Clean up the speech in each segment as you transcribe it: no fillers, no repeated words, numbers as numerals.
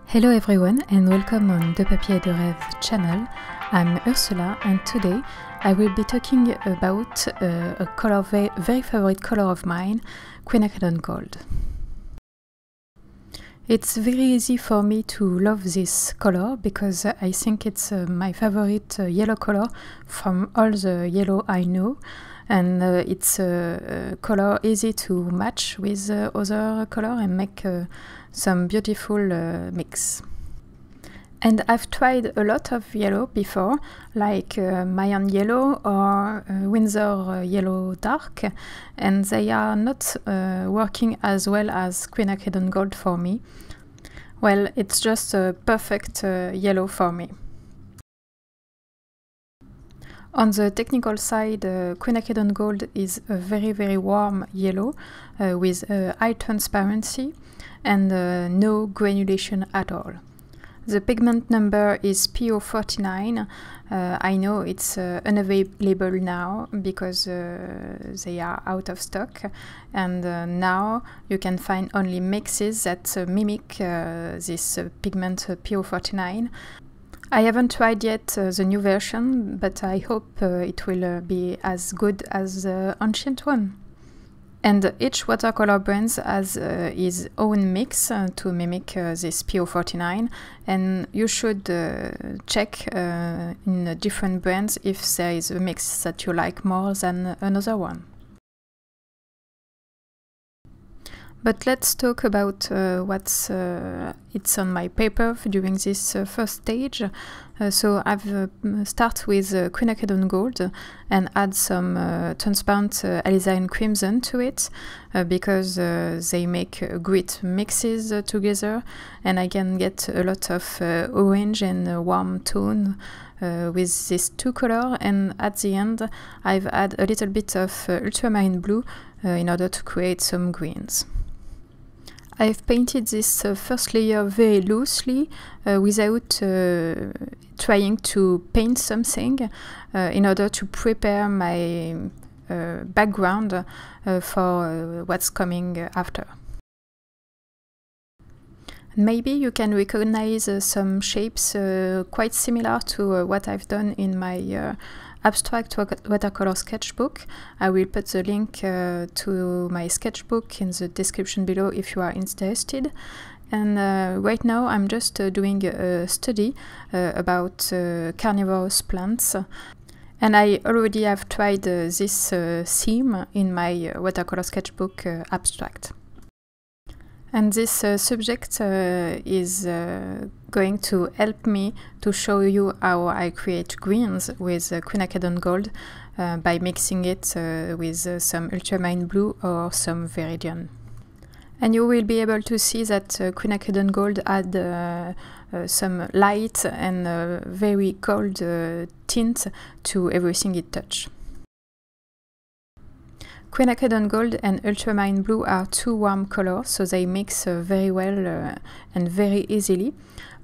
Hello everyone and welcome on De Papier et de Rêve channel. I'm Ursula and today I will be talking about a color very favorite color of mine, Quinacridone Gold. It's very easy for me to love this color because I think it's my favorite yellow color from all the yellow I know, and it's a color easy to match with other color and make some beautiful mix. And I've tried a lot of yellow before, like Mayan yellow or Winsor yellow dark, and they are not working as well as Quinacridone Gold for me. Well, it's just a perfect yellow for me. On the technical side, Quinacridone Gold is a very warm yellow with high transparency and no granulation at all. The pigment number is PO49. I know it's unavailable now because they are out of stock, and now you can find only mixes that mimic this pigment PO49. I haven't tried yet the new version, but I hope it will be as good as the ancient one. And each watercolor brand has his own mix to mimic this PO49, and you should check in different brands if there is a mix that you like more than another one. But let's talk about what's it's on my paper during this first stage. So I've start with Quinacridone Gold and add some transparent alizarine crimson to it because they make great mixes together, and I can get a lot of orange and warm tone with these two colors. And at the end I've added a little bit of ultramarine blue in order to create some greens. I've painted this first layer very loosely without trying to paint something in order to prepare my background for what's coming after. Maybe you can recognize some shapes quite similar to what I've done in my abstract watercolor sketchbook. I will put the link to my sketchbook in the description below if you are interested. And right now I'm just doing a study about carnivorous plants. And I already have tried this theme in my watercolor sketchbook abstract. And this subject is going to help me to show you how I create greens with Quinacridone Gold by mixing it with some ultramarine blue or some Viridian. And you will be able to see that Quinacridone Gold add some light and very cold tint to everything it touches. Quinacridone Gold and ultramarine blue are two warm colors, so they mix very well and very easily.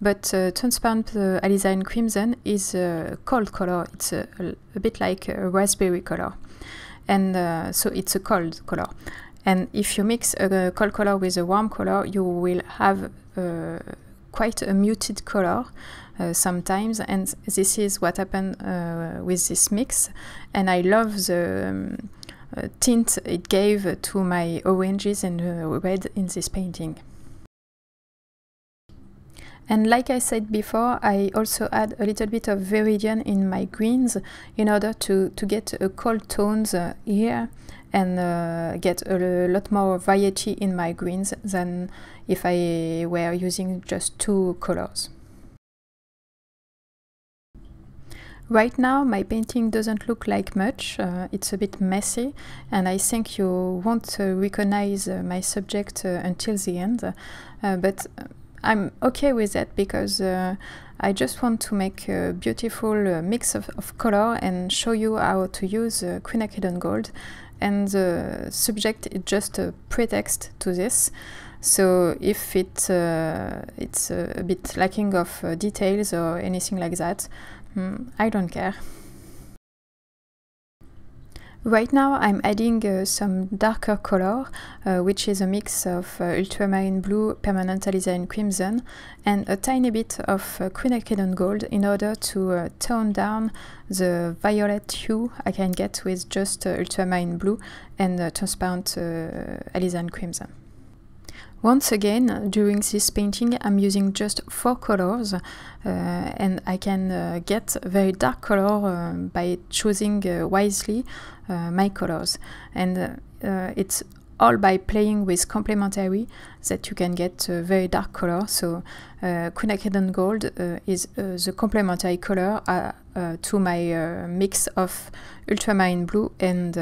But transparent alizarine crimson is a cold color. It's a bit like a raspberry color, and so it's a cold color. And if you mix a cold color with a warm color, you will have quite a muted color sometimes, and this is what happened with this mix. And I love the tint it gave to my oranges and red in this painting. And like I said before, I also add a little bit of Viridian in my greens in order to get a cold tones here and get a lot more variety in my greens than if I were using just two colors. Right now my painting doesn't look like much, it's a bit messy, and I think you won't recognize my subject until the end, but I'm okay with that because I just want to make a beautiful mix of color and show you how to use Quinacridone Gold, and the subject is just a pretext to this. So if it's a bit lacking of details or anything like that, I don't care. Right now I'm adding some darker color, which is a mix of ultramarine blue, permanent alizarine crimson, and a tiny bit of Quinacridone Gold in order to tone down the violet hue I can get with just ultramarine blue and transparent alizarine crimson. Once again, during this painting I'm using just 4 colors and I can get very dark color by choosing wisely my colors, and it's all by playing with complementary that you can get very dark color. So Quinacridone Gold is the complementary color to my mix of ultramarine blue and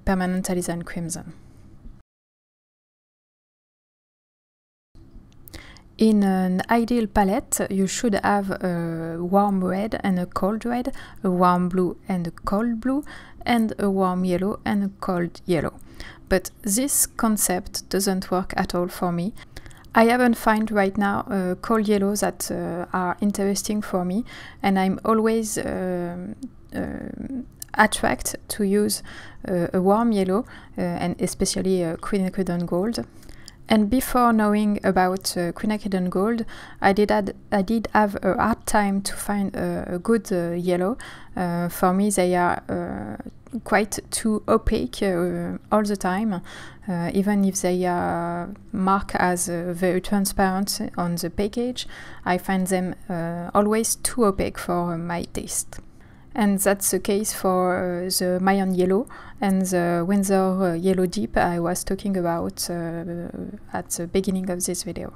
permanent alizarine crimson. In an ideal palette, you should have a warm red and a cold red, a warm blue and a cold blue, and a warm yellow and a cold yellow. But this concept doesn't work at all for me. I haven't found right now cold yellows that are interesting for me, and I'm always attracted to use a warm yellow, and especially Quinacridone Gold. And before knowing about Quinacridone Gold, I did have a hard time to find a good yellow. For me, they are quite too opaque all the time, even if they are marked as very transparent on the package. I find them always too opaque for my taste. And that's the case for the Mayan yellow and the Winsor yellow deep I was talking about at the beginning of this video.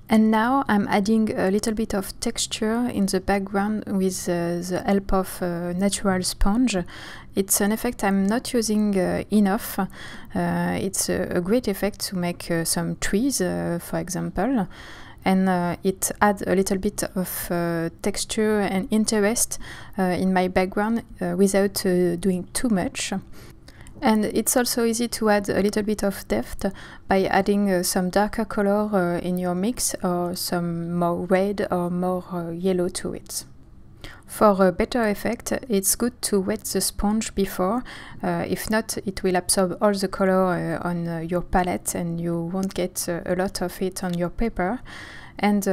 And now I'm adding a little bit of texture in the background with the help of a natural sponge. It's an effect I'm not using enough. It's a great effect to make some trees, for example. And it adds a little bit of texture and interest in my background without doing too much. And it's also easy to add a little bit of depth by adding some darker color in your mix, or some more red or more yellow to it. For a better effect, it's good to wet the sponge before. If not, it will absorb all the color on your palette and you won't get a lot of it on your paper. And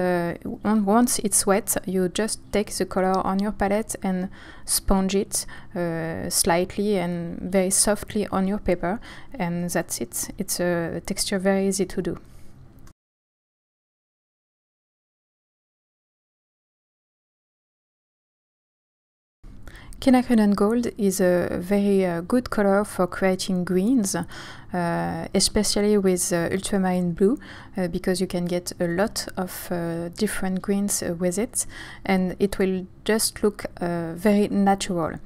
once it's wet, you just take the color on your palette and sponge it slightly and very softly on your paper, and that's it. It's a texture very easy to do. Quinacridone Gold is a very good color for creating greens, especially with ultramarine blue, because you can get a lot of different greens with it, and it will just look very natural.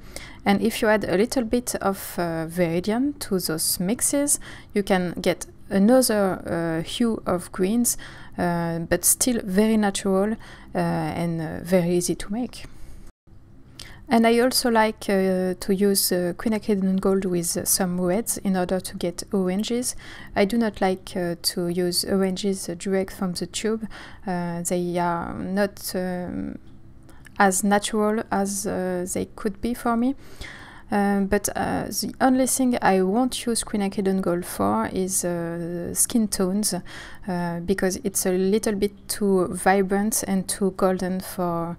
And if you add a little bit of Viridian to those mixes, you can get another hue of greens, but still very natural and very easy to make. And I also like to use Quinacridone Gold with some reds in order to get oranges. I do not like to use oranges direct from the tube. They are not as natural as they could be for me. But the only thing I won't use Quinacridone Gold for is skin tones, because it's a little bit too vibrant and too golden for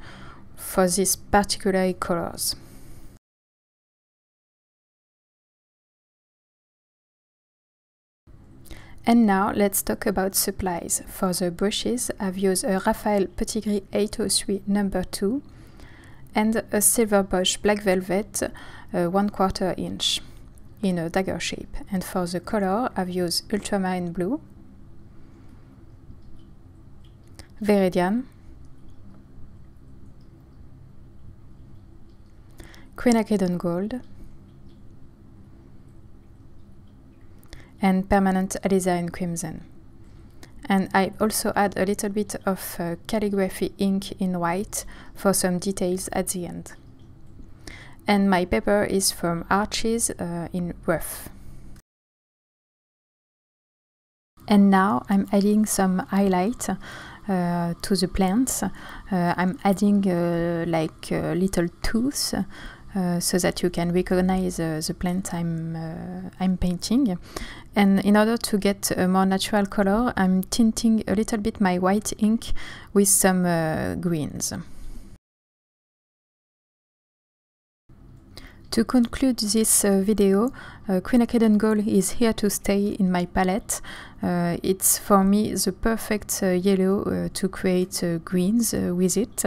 these particular colors. And now let's talk about supplies. For the brushes, I've used a Raphaël Petit Gris 803 No. 2 and a silver brush black velvet 1/4 inch in a dagger shape. And for the color, I've used ultramarine blue, Viridian, Quinacridone Gold, and permanent alizarine crimson. And I also add a little bit of calligraphy ink in white for some details at the end. And my paper is from Arches in rough. And now I'm adding some highlight to the plants. I'm adding like little tooths so that you can recognize the plant I'm painting. And in order to get a more natural color, I'm tinting a little bit my white ink with some greens. To conclude this video, Quinacridone Gold is here to stay in my palette. It's for me the perfect yellow to create greens with it.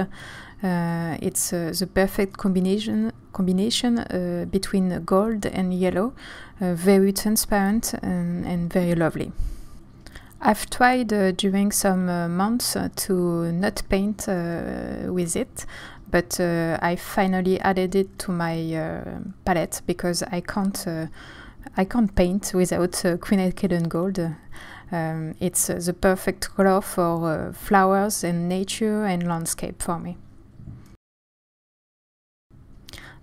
It's the perfect combination between gold and yellow, very transparent and very lovely. I've tried during some months to not paint with it, but I finally added it to my palette because I can't paint without Quinacridone Gold. It's the perfect color for flowers and nature and landscape for me.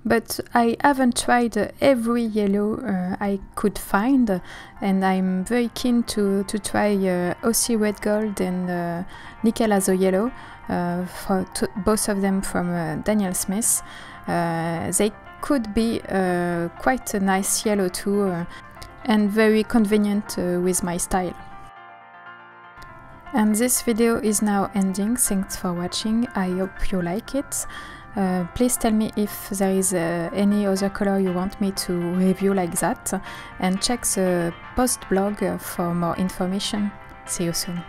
But I haven't tried every yellow I could find, and I'm very keen to try Aussie Red Gold and Nickel Azo Yellow, both of them from Daniel Smith. They could be quite a nice yellow too, and very convenient with my style. And this video is now ending. Thanks for watching. I hope you like it. Please tell me if there is any other color you want me to review like that, and check the post blog for more information. See you soon.